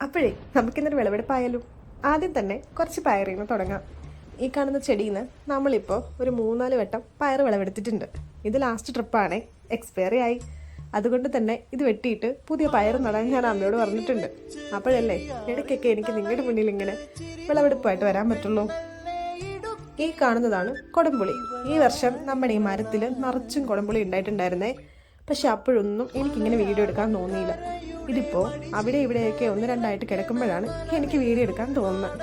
അപ്പോഴേ നമുക്കിന്നൊരു വിളവെടുപ്പായാലും ആദ്യം തന്നെ കുറച്ച് പയറിൽ നിന്ന് തുടങ്ങാം. ഈ കാണുന്ന ചെടിയിൽ നിന്ന് നമ്മളിപ്പോൾ ഒരു 3-4 വട്ടം പയർ വിളവെടുത്തിട്ടുണ്ട്. ഇത് ലാസ്റ്റ് ട്രിപ്പാണേ, എക്സ്പയറി ആയി. അതുകൊണ്ട് തന്നെ ഇത് വെട്ടിയിട്ട് പുതിയ പയർ നടാൻ ഞാൻ അമ്മയോട് പറഞ്ഞിട്ടുണ്ട്. അപ്പോഴല്ലേ ഇടയ്ക്കൊക്കെ എനിക്ക് നിങ്ങളുടെ മുന്നിൽ ഇങ്ങനെ വിളവെടുപ്പായിട്ട് വരാൻ പറ്റുള്ളൂ. ഈ കാണുന്നതാണ് കൊടംപുളി. ഈ വർഷം നമ്മുടെ ഈ മരത്തിൽ നിറച്ചും കൊടംപുളി ഉണ്ടായിട്ടുണ്ടായിരുന്നേ. പക്ഷെ അപ്പോഴൊന്നും എനിക്കിങ്ങനെ വീഡിയോ എടുക്കാൻ തോന്നിയില്ല. ഇതിപ്പോൾ അവിടെ ഇവിടെയൊക്കെ 1-2 കിടക്കുമ്പോഴാണ് എനിക്ക് വീഡിയോ എടുക്കാൻ തോന്നുന്നത്.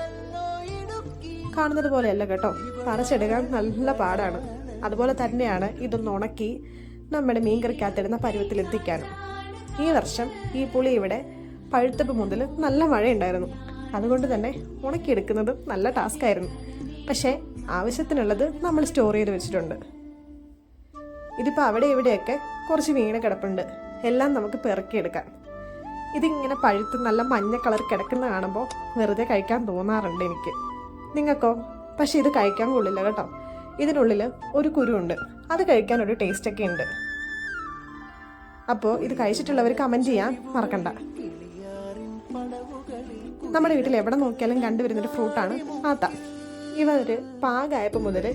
കാണുന്നത് പോലെയല്ല കേട്ടോ, പറിച്ചെടുക്കാൻ നല്ല പാടാണ്. അതുപോലെ തന്നെയാണ് ഇതൊന്ന് ഉണക്കി നമ്മുടെ മീൻകറിക്കകത്തിടുന്ന പരുവത്തിലെത്തിക്കാനും. ഈ വർഷം ഈ പുളി ഇവിടെ പഴുത്തപ്പോൾ മുതൽ നല്ല മഴയുണ്ടായിരുന്നു. അതുകൊണ്ട് തന്നെ ഉണക്കിയെടുക്കുന്നത് നല്ല ടാസ്ക് ആയിരുന്നു. പക്ഷേ ആവശ്യത്തിനുള്ളത് നമ്മൾ സ്റ്റോർ ചെയ്ത് വെച്ചിട്ടുണ്ട്. ഇതിപ്പോൾ അവിടെ ഇവിടെയൊക്കെ കുറച്ച് വീണ് കിടപ്പുണ്ട്. എല്ലാം നമുക്ക് പെറുക്കിയെടുക്കാം. ഇതിങ്ങനെ പഴുത്ത് നല്ല മഞ്ഞ കളർ കിടക്കുന്ന കാണുമ്പോൾ വെറുതെ കഴിക്കാൻ തോന്നാറുണ്ട് എനിക്ക്. നിങ്ങൾക്കോ? പക്ഷെ ഇത് കഴിക്കാൻ കൊള്ളില്ല കേട്ടോ. ഇതിനുള്ളിൽ ഒരു കുരുണ്ട്, അത് കഴിക്കാൻ ഒരു ടേസ്റ്റൊക്കെ ഉണ്ട്. അപ്പോൾ ഇത് കഴിച്ചിട്ടുള്ളവർ കമൻറ്റ് ചെയ്യാൻ മറക്കണ്ട. നമ്മുടെ വീട്ടിൽ എവിടെ നോക്കിയാലും കണ്ടുവരുന്നൊരു ഫ്രൂട്ടാണ് ആത്ത. ഇവർ പാകമായപ്പോൾ മുതൽ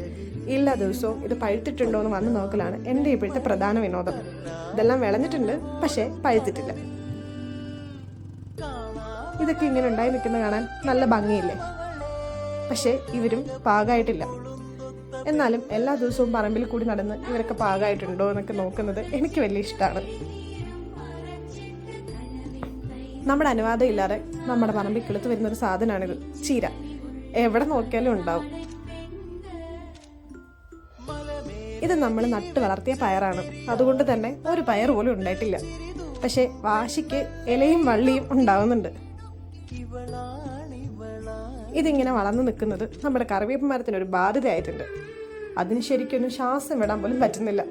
എല്ലാ ദിവസവും ഇത് പഴുത്തിട്ടുണ്ടോ എന്ന് വന്ന് നോക്കലാണ് എൻ്റെ ഇപ്പോഴത്തെ പ്രധാന വിനോദം. ഇതെല്ലാം വിളഞ്ഞിട്ടുണ്ട്, പക്ഷേ പഴുത്തിട്ടില്ല. ഇതൊക്കെ ഇങ്ങനെ ഉണ്ടായി നിൽക്കുന്ന കാണാൻ നല്ല ഭംഗിയില്ലേ? പക്ഷേ ഇവരും പാകമായിട്ടില്ല. എന്നാലും എല്ലാ ദിവസവും പറമ്പിൽ കൂടി നടന്ന് ഇവരൊക്കെ പാകമായിട്ടുണ്ടോ എന്നൊക്കെ നോക്കുന്നത് എനിക്ക് വലിയ ഇഷ്ടമാണ്. നമ്മുടെ അനുവാദം ഇല്ലാതെ നമ്മുടെ പറമ്പിൽ കിളുത്ത് വരുന്നൊരു സാധനമാണിത്, ചീര. എവിടെ നോക്കിയാലും ഉണ്ടാവും. ഇത് നമ്മൾ നട്ട് വളർത്തിയ പയറാണ്. അതുകൊണ്ട് തന്നെ ഒരു പയർ പോലും ഉണ്ടായിട്ടില്ല. പക്ഷെ വാശിക്ക് ഇലയും വള്ളിയും ഉണ്ടാവുന്നുണ്ട്. ഇതിങ്ങനെ വളർന്നു നിൽക്കുന്നത് നമ്മുടെ കറിവേപ്പ് മരത്തിനൊരു ബാധ്യതയായിട്ടുണ്ട്. അതിന് ശരിക്കൊന്നും ശ്വാസം വിടാൻ പോലും പറ്റുന്നില്ല.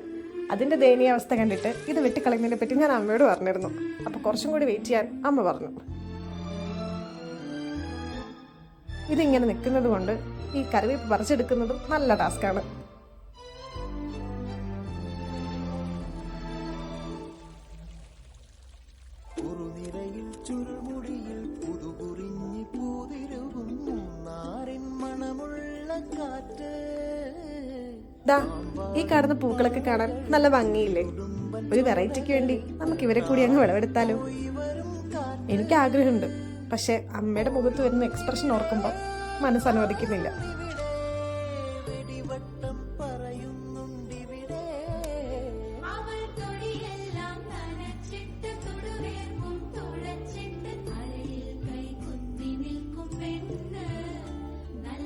അതിൻ്റെ ദയനീയാവസ്ഥ കണ്ടിട്ട് ഇത് വെട്ടിക്കളയുന്നതിനെ പറ്റി ഞാൻ അമ്മയോട് പറഞ്ഞിരുന്നു. അപ്പോൾ കുറച്ചും കൂടി വെയിറ്റ് ചെയ്യാൻ അമ്മ പറഞ്ഞു. ഇതിങ്ങനെ നിൽക്കുന്നത് കൊണ്ട് ഈ കറിവേപ്പ് പറിച്ചെടുക്കുന്നതും നല്ല ടാസ്ക്കാണ്. ഈ കാണുന്ന പൂക്കളൊക്കെ കാണാൻ നല്ല ഭംഗിയില്ലേ? ഒരു വെറൈറ്റിക്ക് വേണ്ടി നമുക്ക് ഇവരെ കൂടി അങ്ങ് വിളവെടുത്താലോ? എനിക്ക് ആഗ്രഹമുണ്ട്. പക്ഷെ അമ്മയുടെ മുഖത്ത് വരുന്ന എക്സ്പ്രഷൻ ഓർക്കുമ്പോൾ മനസ്സനുവദിക്കുന്നില്ല.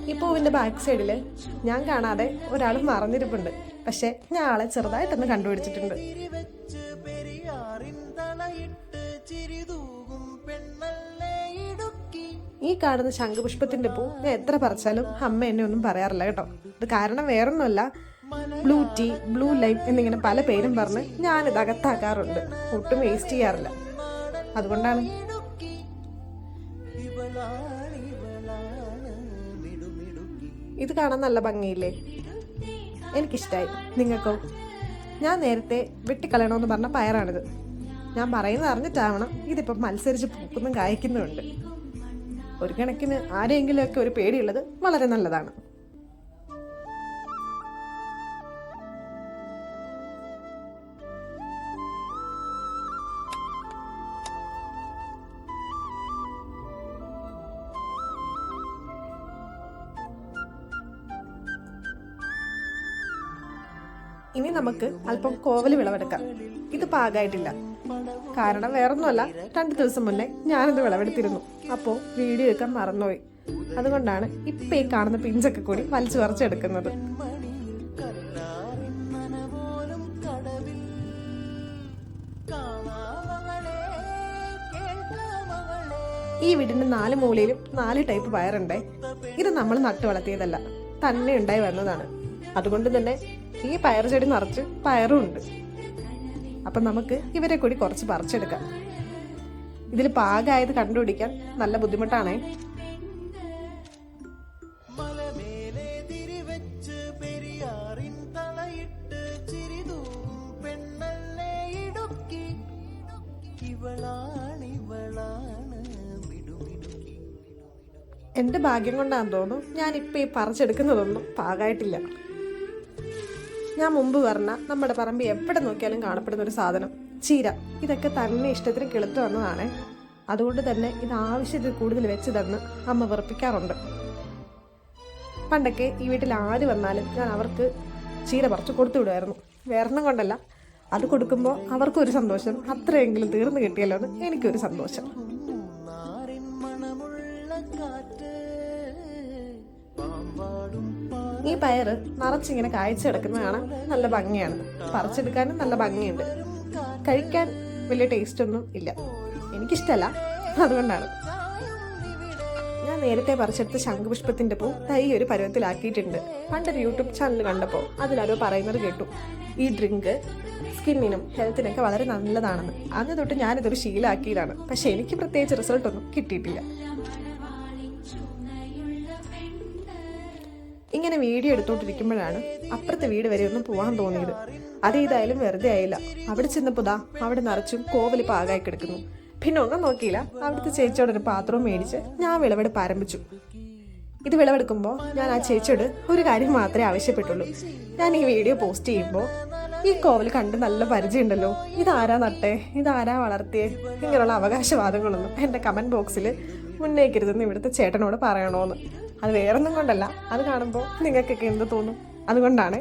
ഈ പൂവിൻ്റെ ബാക്ക് സൈഡിൽ ഞാൻ കാണാതെ ഒരാൾ മറന്നിരിപ്പുണ്ട്. പക്ഷെ ഞാൻ ആളെ ചെറുതായിട്ടൊന്ന് കണ്ടുപിടിച്ചിട്ടുണ്ട്. ഈ കാണുന്ന ശംഖുപുഷ്പത്തിന്റെ പൂ ഞാൻ എത്ര പറിച്ചാലും അമ്മ എന്നെ ഒന്നും പറയാറില്ല കേട്ടോ. ഇത് കാരണം വേറൊന്നുമല്ല, ബ്ലൂ ടീ, ബ്ലൂ ലൈം എന്നിങ്ങനെ പല പേരും പറഞ്ഞ് ഞാനിത് അകത്താക്കാറുണ്ട്. ഒട്ടും വേസ്റ്റ് ചെയ്യാറില്ല. അതുകൊണ്ടാണ്. ഇത് കാണാൻ നല്ല ഭംഗിയില്ലേ? എനിക്കിഷ്ടമായി. നിങ്ങൾക്കോ? ഞാൻ നേരത്തെ വെട്ടിക്കളയണമെന്ന് പറഞ്ഞ പയറാണിത്. ഞാൻ പറയുന്നത് അറിഞ്ഞിട്ടാവണം ഇതിപ്പം മത്സരിച്ച് പൂക്കുന്നും കായ്ക്കുന്നുമുണ്ട്. ഒരു കണക്കിന് ആരെങ്കിലുമൊക്കെ ഒരു പേടിയുള്ളത് വളരെ നല്ലതാണ്. ഇനി നമുക്ക് അല്പം കോവല് വിളവെടുക്കാം. ഇത് പാകമായിട്ടില്ല. കാരണം വേറൊന്നുമല്ല, 2 ദിവസം മുന്നേ ഞാനിത് വിളവെടുത്തിരുന്നു. അപ്പോൾ വീഡിയോ എടുക്കാൻ മറന്നുപോയി. അതുകൊണ്ടാണ് ഇപ്പം ഈ കാണുന്ന പിഞ്ചൊക്കെ കൂടി വലിച്ചു പറിച്ചെടുക്കുന്നത്. ഈ വീടിന്റെ 4 മൂലയിലും 4 ടൈപ്പ് പയറുണ്ടേ. ഇത് നമ്മൾ നട്ടു വളർത്തിയതല്ല, തന്നെ ഉണ്ടായി വന്നതാണ്. അതുകൊണ്ട് തന്നെ ഈ പയർ ചെടി നിറച്ച് പയറും ഉണ്ട്. അപ്പം നമുക്ക് ഇവരെ കൂടി കുറച്ച് പറിച്ചെടുക്കാം. ഇതിൽ പാകമായത് കണ്ടുപിടിക്കാൻ നല്ല ബുദ്ധിമുട്ടാണേ. ഇവളാണ് എൻ്റെ ഭാഗ്യം കൊണ്ടാണെന്ന് തോന്നുന്നു ഞാനിപ്പോൾ ഈ പറിച്ചെടുക്കുന്നതൊന്നും പാകമായിട്ടില്ല. ഞാൻ മുമ്പ് പറഞ്ഞ നമ്മുടെ പറമ്പിൽ എവിടെ നോക്കിയാലും കാണപ്പെടുന്ന ഒരു സാധനം ചീര. ഇതൊക്കെ തന്നെ ഇഷ്ടത്തിന് കിളുത്ത് വന്നതാണ്. അതുകൊണ്ട് തന്നെ ഇത് ആവശ്യത്തിൽ കൂടുതൽ വെച്ച് തന്ന് അമ്മ വെറുപ്പിക്കാറുണ്ട്. പണ്ടൊക്കെ ഈ വീട്ടിൽ ആര് വന്നാലും ഞാൻ അവർക്ക് ചീര പറിച്ച് കൊടുത്തു വിടുമായിരുന്നു. വേറൊന്നും കൊണ്ടല്ല, അത് കൊടുക്കുമ്പോൾ അവർക്കൊരു സന്തോഷം, അത്രയെങ്കിലും തീർന്നു കിട്ടിയല്ലോ എന്ന് എനിക്കൊരു സന്തോഷം. ഈ പയറ് നിറച്ചിങ്ങനെ കായ്ച്ചു കിടക്കുന്ന കാണാൻ നല്ല ഭംഗിയാണ്. പറിച്ചെടുക്കാനും നല്ല ഭംഗിയുണ്ട്. കഴിക്കാൻ വലിയ ടേസ്റ്റ് ഒന്നും ഇല്ല, എനിക്കിഷ്ടമല്ല, അതുകൊണ്ടാണ്. ഞാൻ നേരത്തെ പറിച്ചെടുത്ത ശംഖുപുഷ്പത്തിന്റെ പൂ തൈ ഒരു പരുവത്തിലാക്കിയിട്ടുണ്ട്. പണ്ടൊരു യൂട്യൂബ് ചാനൽ കണ്ടപ്പോൾ അതിലാരോ പറയുന്നത് കേട്ടു, ഈ ഡ്രിങ്ക് സ്കിന്നിനും ഹെൽത്തിനൊക്കെ വളരെ നല്ലതാണെന്ന്. അന്ന് തൊട്ട് ഞാനിതൊരു ശീലമാക്കിയതാണ്. പക്ഷെ എനിക്ക് പ്രത്യേകിച്ച് റിസൾട്ടൊന്നും കിട്ടിയിട്ടില്ല. ഇങ്ങനെ വീഡിയോ എടുത്തോണ്ടിരിക്കുമ്പോഴാണ് അപ്പുറത്തെ വീട് വരെ ഒന്നും പോകാൻ തോന്നിയത്. അത് ഏതായാലും വെറുതെ ആയില്ല. അവിടെ ചെന്നപ്പോൾ അവിടെ നിറച്ചും കോവല് പാകമായി കിടക്കുന്നു. പിന്നെ ഒന്നും നോക്കിയില്ല, അവിടുത്തെ ചേച്ചിയോട് ഒരു പാത്രവും മേടിച്ച് ഞാൻ വിളവെടുപ്പ് ആരംഭിച്ചു. ഇത് വിളവെടുക്കുമ്പോൾ ഞാൻ ആ ചേച്ചിയോട് ഒരു കാര്യം മാത്രമേ ആവശ്യപ്പെട്ടുള്ളൂ. ഞാൻ ഈ വീഡിയോ പോസ്റ്റ് ചെയ്യുമ്പോൾ ഈ കോവൽ കണ്ട് നല്ല പരിചയമുണ്ടല്ലോ, ഇതാരാ നട്ടേ, ഇതാരാ വളർത്തിയേ, ഇങ്ങനെയുള്ള അവകാശവാദങ്ങളൊന്നും എൻ്റെ കമൻറ്റ് ബോക്സിൽ ഉന്നയിക്കരുതെന്ന് ഇവിടുത്തെ ചേട്ടനോട് പറയണോന്ന്. അത് വേറൊന്നും കൊണ്ടല്ല, അത് കാണുമ്പോൾ നിങ്ങൾക്കൊക്കെ എന്ത് തോന്നും, അതുകൊണ്ടാണ്.